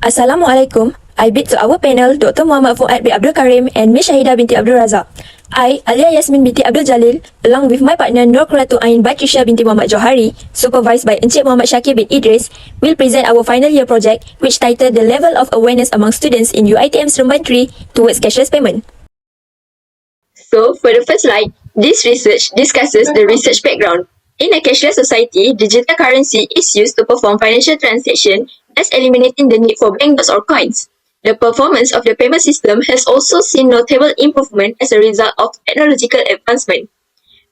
Assalamualaikum. I bid to our panel Dr. Muhammad Fuad bin Abdul Karim and Ms. Shahidah binti Abdul Razak. I, Alya Yasmeen binti Abdul Jalil, along with my partner Qurratu Batrisyia binti Muhammad Johari, supervised by Encik Muhammad Shakir bin Idris, will present our final year project which titled The Level of Awareness Among Students in UiTM Seremban 3 Towards Cashless Payment. So, for the first slide, this research discusses the research background. In a cashless society, digital currency is used to perform financial transactions, thus eliminating the need for banknotes or coins. The performance of the payment system has also seen notable improvement as a result of technological advancement.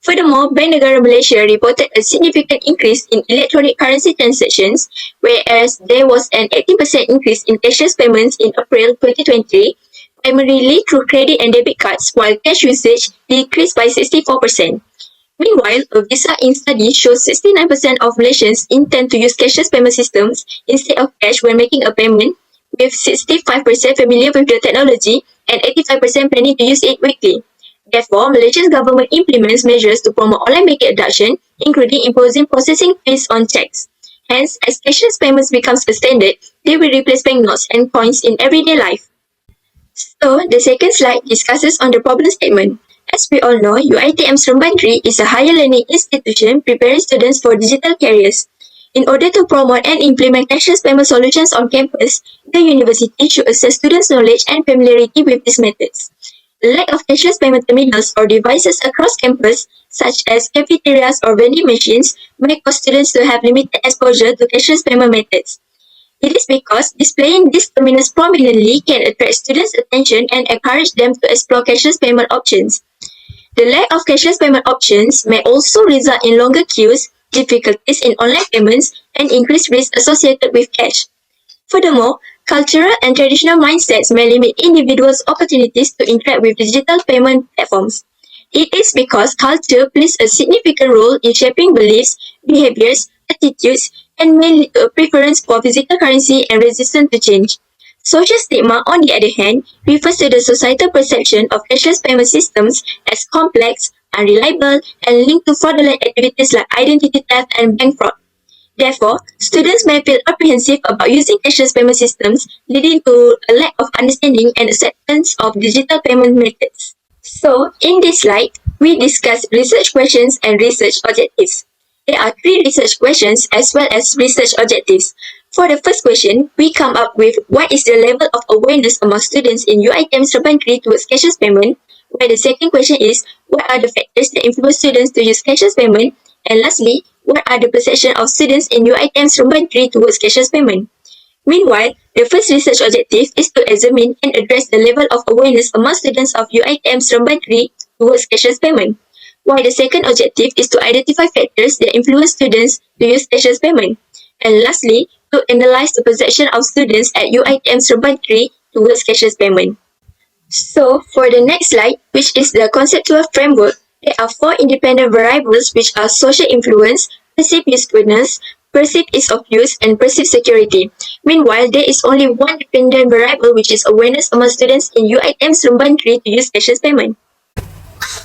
Furthermore, Bank Negara Malaysia reported a significant increase in electronic currency transactions, whereas there was an 18% increase in cashless payments in April 2023, primarily through credit and debit cards, while cash usage decreased by 64%. Meanwhile, a Visa Inc. study shows 69% of Malaysians intend to use cashless payment systems instead of cash when making a payment, with 65% familiar with the technology and 85% planning to use it weekly. Therefore, Malaysia's government implements measures to promote online banking adoption, including imposing processing fees on checks. Hence, as cashless payments becomes a standard, they will replace banknotes and coins in everyday life. So, the second slide discusses on the problem statement. As we all know, UiTM Seremban 3 is a higher learning institution preparing students for digital careers. In order to promote and implement cashless payment solutions on campus, the university should assess students' knowledge and familiarity with these methods. The lack of cashless payment terminals or devices across campus, such as cafeterias or vending machines, may cause students to have limited exposure to cashless payment methods. It is because displaying these terminals prominently can attract students' attention and encourage them to explore cashless payment options. The lack of cashless payment options may also result in longer queues, difficulties in online payments, and increased risk associated with cash. Furthermore, cultural and traditional mindsets may limit individuals' opportunities to interact with digital payment platforms. It is because culture plays a significant role in shaping beliefs, behaviors, attitudes, and may lead to a preference for physical currency and resistance to change. Social stigma, on the other hand, refers to the societal perception of cashless payment systems as complex, unreliable, and linked to fraudulent activities like identity theft and bank fraud. Therefore, students may feel apprehensive about using cashless payment systems, leading to a lack of understanding and acceptance of digital payment methods. So, in this slide, we discuss research questions and research objectives. There are 3 research questions as well as research objectives. For the first question, we come up with what is the level of awareness among students in UiTM Seremban 3 towards cashless payment, while the second question is what are the factors that influence students to use cashless payment, and lastly, what are the perception of students in UiTM Seremban 3 towards cashless payment. Meanwhile, the first research objective is to examine and address the level of awareness among students of UiTM Seremban 3 towards cashless payment, while the second objective is to identify factors that influence students to use cashless payment, and lastly, to analyze the perception of students at UiTM Seremban 3 towards cashless payment. So, for the next slide, which is the conceptual framework, there are 4 independent variables which are social influence, perceived usefulness, perceived ease of use, and perceived security. Meanwhile, there is only one dependent variable which is awareness among students in UiTM Seremban 3 to use cashless payment.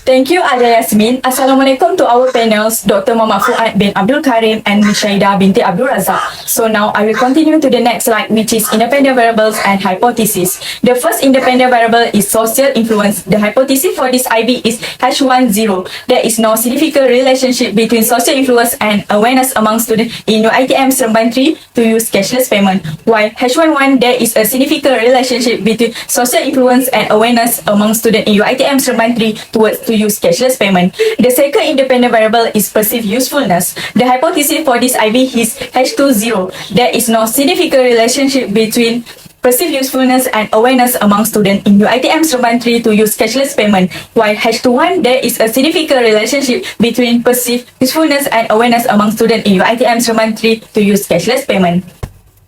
Thank you, Alya Yasmeen. Assalamualaikum to our panels, Dr. Muhammad Fuad bin Abdul Karim and Ms. Shahidah binti Abdul Razak. So now I will continue to the next slide, which is independent variables and hypothesis. The first independent variable is social influence. The hypothesis for this IB is H10. There is no significant relationship between social influence and awareness among students in UiTM Seremban 3 to use cashless payment. While H11, there is a significant relationship between social influence and awareness among students in UiTM Seremban 3 to use cashless payment. The second independent variable is perceived usefulness. The hypothesis for this IB is H20. There is no significant relationship between perceived usefulness and awareness among students in UiTM Seremban 3 to use cashless payment. While H21, there is a significant relationship between perceived usefulness and awareness among students in UiTM Seremban 3 to use cashless payment.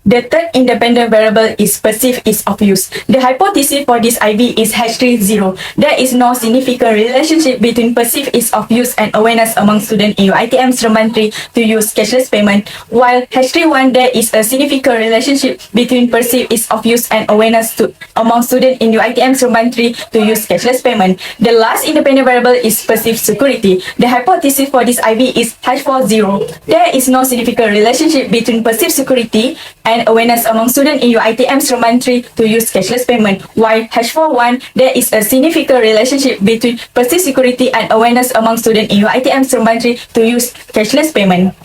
The third independent variable is perceived ease of use. The hypothesis for this IB is H30. There is no significant relationship between perceived ease of use and awareness among students in UiTM Seremban 3 to use cashless payment, while H31 there is a significant relationship between perceived ease of use and awareness among students in UiTM Seremban 3 to use cashless payment. The last independent variable is perceived security. The hypothesis for this IB is H40. There is no significant relationship between perceived security and awareness among students in UiTM Seremban 3 to use cashless payment. While #1, there is a significant relationship between perceived security and awareness among students in UiTM Seremban 3 to use cashless payment.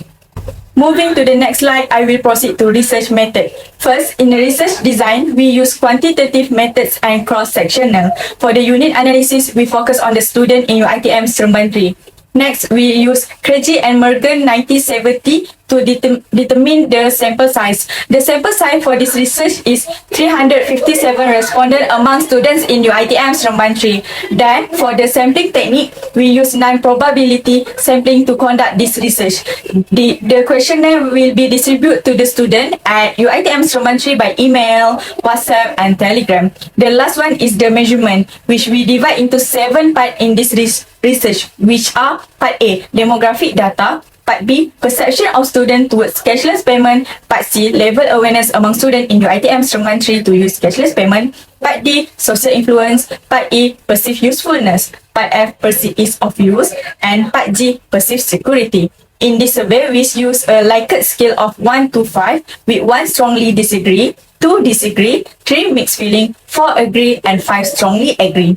Moving to the next slide, I will proceed to research method. First, in the research design, we use quantitative methods and cross-sectional. For the unit analysis, we focus on the student in UiTM Seremban 3. Next, we use Krejci and Mergen 1970 to determine the sample size. The sample size for this research is 357 respondents among students in UiTM Seremban 3. Then, for the sampling technique, we use non-probability sampling to conduct this research. The questionnaire will be distributed to the student at UiTM Seremban 3 by email, WhatsApp, and Telegram. The last one is the measurement, which we divide into 7 parts in this research, which are Part A, demographic data; Part B, perception of students towards cashless payment; Part C, level awareness among students in UiTM Seremban 3 to use cashless payment; Part D, social influence; Part E, perceived usefulness; Part F, perceived ease of use; and Part G, perceived security. In this survey, we use a Likert scale of 1 to 5, with 1 strongly disagree, 2 disagree, 3 mixed feeling, 4 agree, and 5 strongly agree.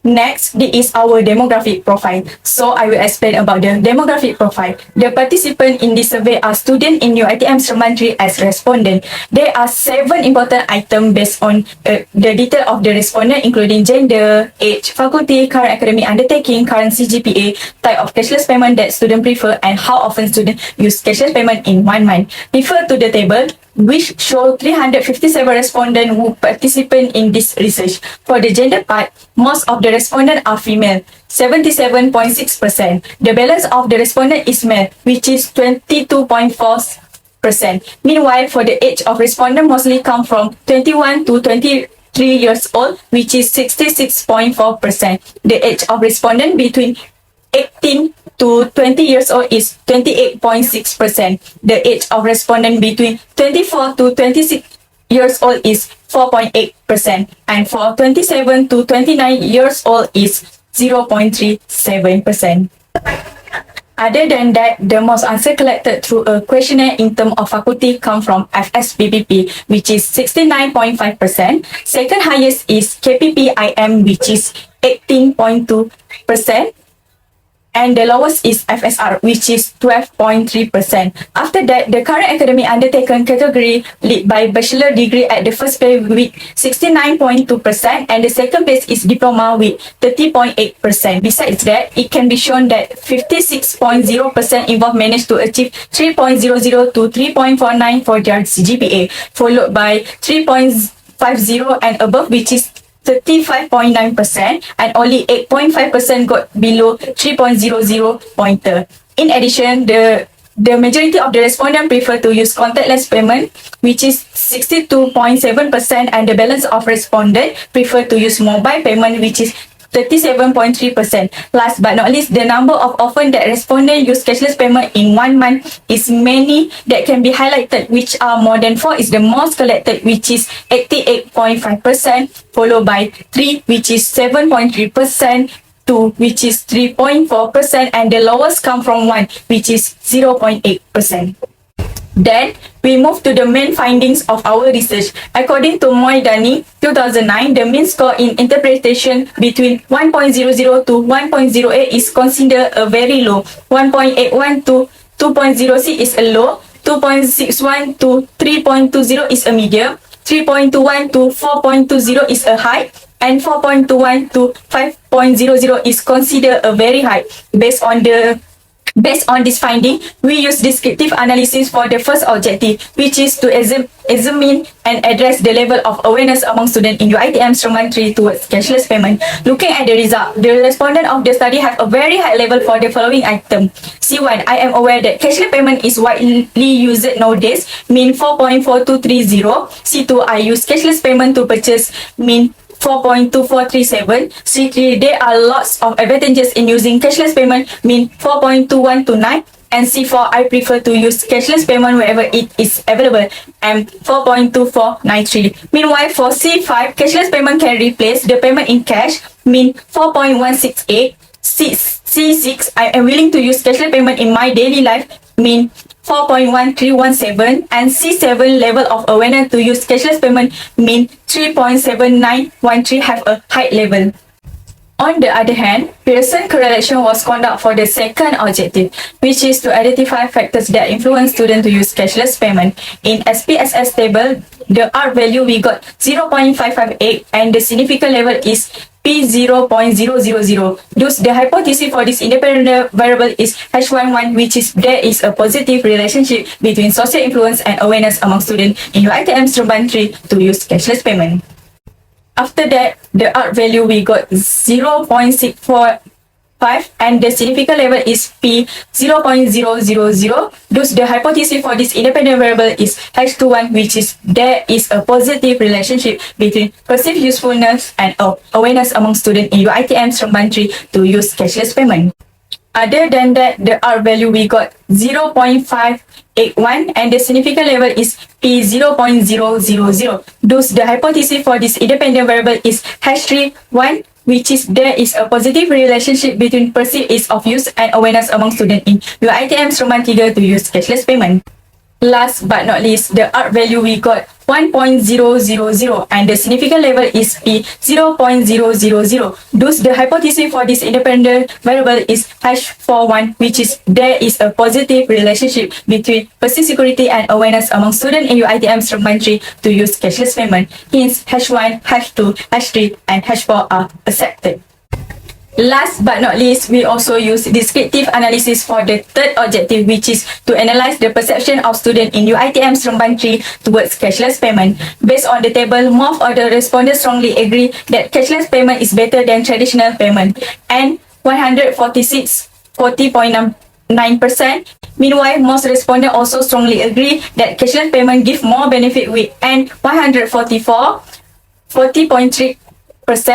Next, this is our demographic profile. So, I will explain about the demographic profile. The participants in this survey are students in UiTM Seremban 3 as respondent. There are 7 important items based on the detail of the respondent, including gender, age, faculty, current academic undertaking, current CGPA, type of cashless payment that students prefer, and how often students use cashless payment in 1 month. Refer to the table, which show 357 respondents who participate in this research. For the gender part, most of the respondents are female, 77.6%. The balance of the respondent is male, which is 22.4%. Meanwhile, for the age of respondent mostly come from 21 to 23 years old, which is 66.4%. The age of respondent between 18 to 20 years old is 28.6%. The age of respondent between 24 to 26 years old is 4.8%. And for 27 to 29 years old is 0.37%. Other than that, the most answer collected through a questionnaire in terms of faculty come from FSPPP, which is 69.5%. Second highest is KPPIM, which is 18.2%. And the lowest is FSR, which is 12.3%. After that, the current academic undertaken category led by bachelor degree at the first place with 69.2%, and the second place is diploma with 30.8%. Besides that, it can be shown that 56.0% involved managed to achieve 3.00 to 3.49 for their CGPA, followed by 3.50 and above, which is 35.9%, and only 8.5% got below 3.00 pointer. In addition, the majority of the respondents prefer to use contactless payment, which is 62.7%, and the balance of respondents prefer to use mobile payment, which is 37.3%. Last but not least, the number of often that respondents use cashless payment in 1 month is many that can be highlighted, which are more than 4 is the most collected, which is 88.5%, followed by 3, which is 7.3%, 2, which is 3.4%, and the lowest come from 1, which is 0.8%. Then, we move to the main findings of our research. According to Mohd 2009, the mean score in interpretation between 1.00 to 1.08 is considered a very low. 1.81 to 2.06 is a low. 2.61 to 3.20 is a medium. 3.21 to 4.20 is a high. And 4.21 to 5.00 is considered a very high. Based on this finding, we use descriptive analysis for the first objective, which is to examine and address the level of awareness among students in UiTM Seremban 3 towards cashless payment. Looking at the result, the respondents of the study have a very high level for the following item. C1, I am aware that cashless payment is widely used nowadays, mean 4.4230. C2, I use cashless payment to purchase, mean 4.2437. C3, there are lots of advantages in using cashless payment, mean 4.2129. And C4, I prefer to use cashless payment wherever it is available, and 4.2493. Meanwhile, for C5, cashless payment can replace the payment in cash, mean 4.168. C6, I am willing to use cashless payment in my daily life, mean 4.1317 and C7 level of awareness to use cashless payment mean 3.7913 have a high level. On the other hand, Pearson correlation was conducted for the second objective, which is to identify factors that influence students to use cashless payment. In SPSS table, the R value we got 0.558 and the significant level is P0.000. Thus, the hypothesis for this independent variable is H11, which is there is a positive relationship between social influence and awareness among students in UiTM Seremban 3 to use cashless payment. After that, the R value we got 0.645 and the significant level is P 0.000. Thus, the hypothesis for this independent variable is H21, which is there is a positive relationship between perceived usefulness and awareness among students in UiTM Seremban 3 to use cashless payment. Other than that, the R value we got 0.581 and the significant level is P 0.000. Thus, the hypothesis for this independent variable is H31, which is there is a positive relationship between perceived ease of use and awareness among students in UiTM Seremban 3 to use cashless payment. Last but not least, the R value we got 1.000 and the significant level is P 0.000. Thus, the hypothesis for this independent variable is H41, which is there is a positive relationship between perceived security and awareness among students in UiTM Seremban 3 to use cashless payment. Hence, H1, H2, H3, and H4 are accepted. Last but not least, we also use descriptive analysis for the third objective, which is to analyze the perception of students in UiTM Seremban 3 towards cashless payment. Based on the table, most of the respondents strongly agree that cashless payment is better than traditional payment, and 146 40.9%. Meanwhile, most respondents also strongly agree that cashless payment give more benefit with and 144 40.3%.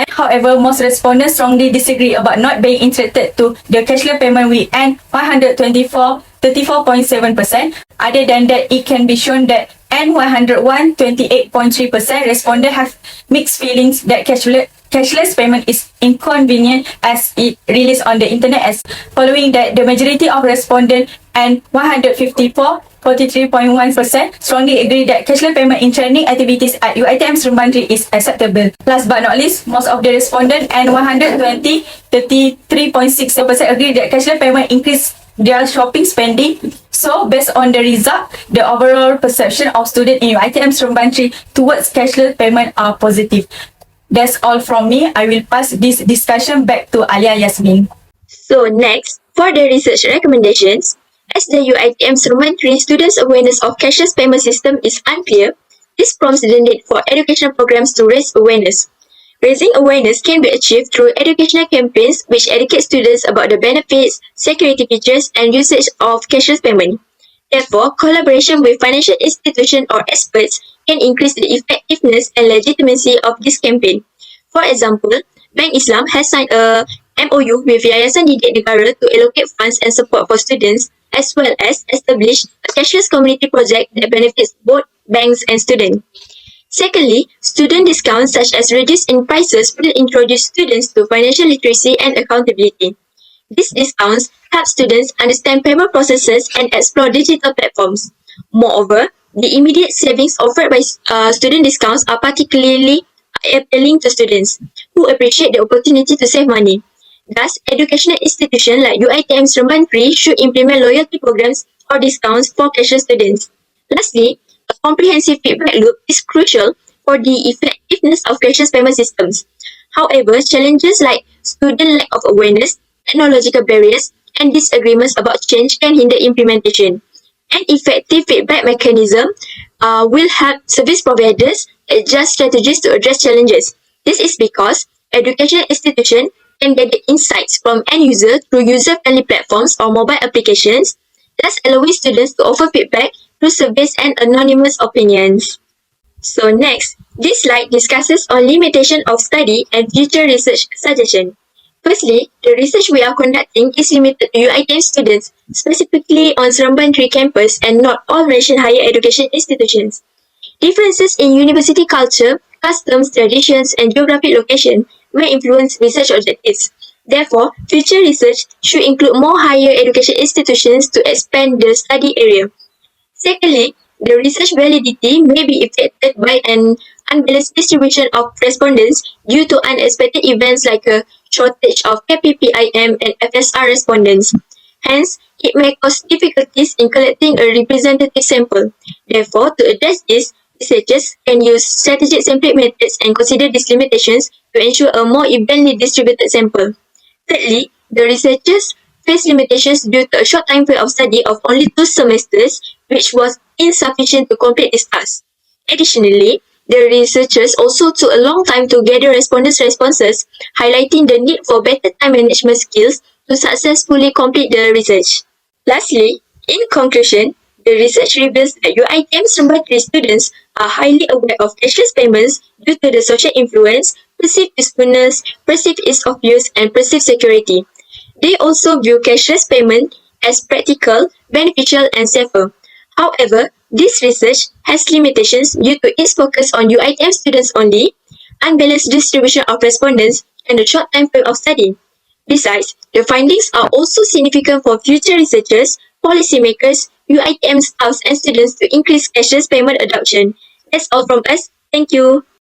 However, most respondents strongly disagree about not being interested to the cashless payment with and 124 34.7%. Other than that, it can be shown that and 101 28.3% respondents have mixed feelings that cashless payment is inconvenient as it released on the internet, as following that the majority of respondents and 154 43.1% strongly agree that cashless payment in training activities at UiTM Seremban 3 is acceptable. Last but not least, most of the respondents and 120 33.6% agree that cashless payment increase their shopping spending. So, based on the result, the overall perception of students in UiTM Seremban 3 towards cashless payment are positive. That's all from me. I will pass this discussion back to Alya Yasmeen. So next, for the research recommendations, as the UiTM Seremban 3 students' awareness of cashless payment system is unclear, this prompts the need for educational programs to raise awareness. Raising awareness can be achieved through educational campaigns which educate students about the benefits, security features, and usage of cashless payment. Therefore, collaboration with financial institutions or experts can increase the effectiveness and legitimacy of this campaign. For example, Bank Islam has signed a MOU with Yayasan Didik Negara to allocate funds and support for students, as well as establish a cashless community project that benefits both banks and students. Secondly, student discounts such as reduced in prices will introduce students to financial literacy and accountability. These discounts help students understand payment processes and explore digital platforms. Moreover, the immediate savings offered by student discounts are particularly appealing to students who appreciate the opportunity to save money. Thus, educational institutions like UiTM Seremban 3 should implement loyalty programs or discounts for cashless students. Lastly, a comprehensive feedback loop is crucial for the effectiveness of cashless payment systems. However, challenges like student lack of awareness, technological barriers, and disagreements about change can hinder implementation. An effective feedback mechanism will help service providers adjust strategies to address challenges. This is because educational institutions can gather insights from end users through user-friendly platforms or mobile applications, thus allowing students to offer feedback through surveys and anonymous opinions. So next, this slide discusses on limitation of study and future research suggestion. Firstly, the research we are conducting is limited to UiTM students, specifically on Seremban 3 campus and not all Malaysian higher education institutions. Differences in university culture, customs, traditions, and geographic location may influence research objectives. Therefore, future research should include more higher education institutions to expand the study area. Secondly, the research validity may be affected by an unbalanced distribution of respondents due to unexpected events like a shortage of KPPIM and FSR respondents. Hence, it may cause difficulties in collecting a representative sample. Therefore, to address this, researchers can use strategic sampling methods and consider these limitations to ensure a more evenly distributed sample. Thirdly, the researchers faced limitations due to a short time frame of study of only 2 semesters, which was insufficient to complete this task. Additionally, the researchers also took a long time to gather respondents' responses, highlighting the need for better time management skills to successfully complete the research. Lastly, in conclusion, the research reveals that UiTM Seremban students are highly aware of cashless payments due to the social influence, perceived usefulness, perceived ease of use, and perceived security. They also view cashless payment as practical, beneficial, and safer. However, this research has limitations due to its focus on UiTM students only, unbalanced distribution of respondents, and a short time frame of study. Besides, the findings are also significant for future researchers, policymakers, UiTM staffs, and students to increase cashless payment adoption. That's all from us. Thank you.